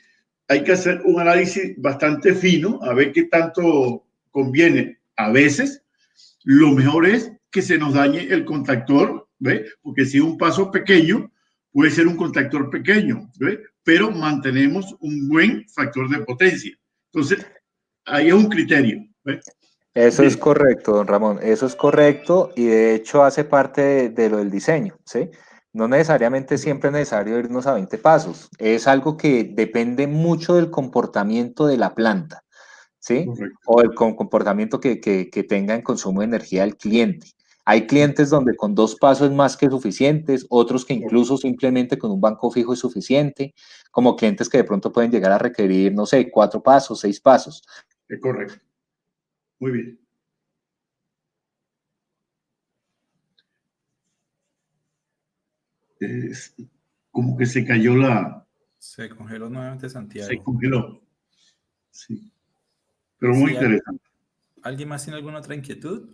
hay que hacer un análisis bastante fino a ver qué tanto conviene. A veces lo mejor es que se nos dañe el contactor, ¿ves? Porque si es un paso pequeño, puede ser un contactor pequeño, ¿ves? Pero mantenemos un buen factor de potencia. Entonces, ahí es un criterio, ¿ves? Eso es correcto, don Ramón, eso es correcto y de hecho hace parte de lo del diseño, ¿sí? No necesariamente siempre es necesario irnos a 20 pasos, es algo que depende mucho del comportamiento de la planta, ¿sí? Correcto. O el comportamiento que tenga en consumo de energía el cliente. Hay clientes donde con 2 pasos es más que suficientes, otros que incluso simplemente con un banco fijo es suficiente, como clientes que de pronto pueden llegar a requerir, no sé, 4 pasos, 6 pasos. Es correcto. Muy bien. Como que se cayó Se congeló nuevamente Santiago. Se congeló. Sí. Pero muy interesante. ¿Alguien más tiene alguna otra inquietud?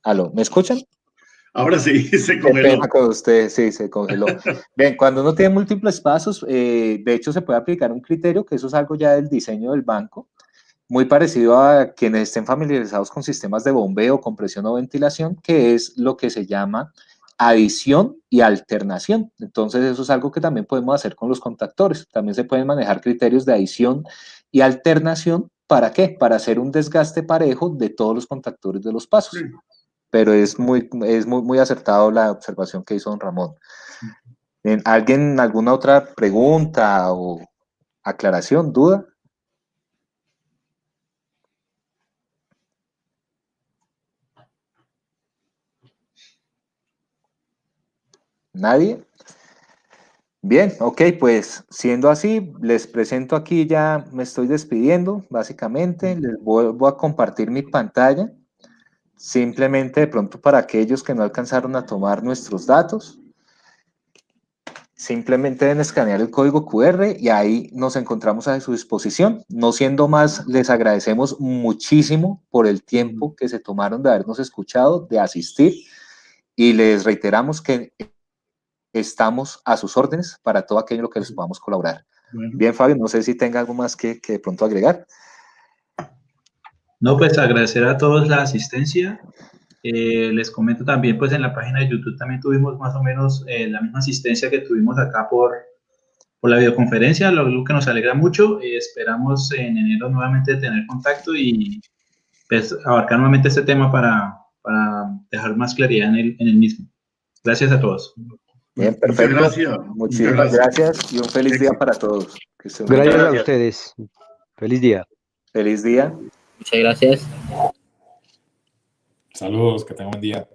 ¿Aló? ¿Me escuchan? Ahora sí, se Qué congeló. pena con usted, sí, se congeló. Bien, cuando uno tiene múltiples pasos, de hecho se puede aplicar un criterio, que eso es algo ya del diseño del banco, muy parecido a quienes estén familiarizados con sistemas de bombeo, compresión o ventilación, que es lo que se llama adición y alternación. Entonces eso es algo que también podemos hacer con los contactores. También se pueden manejar criterios de adición y alternación. ¿Para qué? Para hacer un desgaste parejo de todos los contactores de los pasos. Sí. Pero es muy acertado la observación que hizo don Ramón. ¿Alguien, alguna otra pregunta o aclaración, duda? ¿Nadie? Bien, ok, pues siendo así, les presento aquí, ya me estoy despidiendo, básicamente, les vuelvo a compartir mi pantalla, simplemente de pronto para aquellos que no alcanzaron a tomar nuestros datos. simplemente deben escanear el código QR y ahí nos encontramos a su disposición. No siendo más, les agradecemos muchísimo por el tiempo que se tomaron de habernos escuchado, de asistir, y les reiteramos que estamos a sus órdenes para todo aquello en lo que les podamos colaborar. Bueno. Bien, Fabio, no sé si tenga algo más que de pronto agregar. No, pues agradecer a todos la asistencia. Les comento también, pues en la página de YouTube también tuvimos más o menos la misma asistencia que tuvimos acá por la videoconferencia, lo que nos alegra mucho. Esperamos en enero nuevamente tener contacto y pues, abarcar nuevamente este tema para dejar más claridad en el mismo. Gracias a todos. Bien, perfecto. Muchas gracias. Muchísimas gracias y un feliz día para todos. Que estén muy Gracias bien. a ustedes. Feliz día. Feliz día. Muchas gracias. Saludos, que tengan un buen día.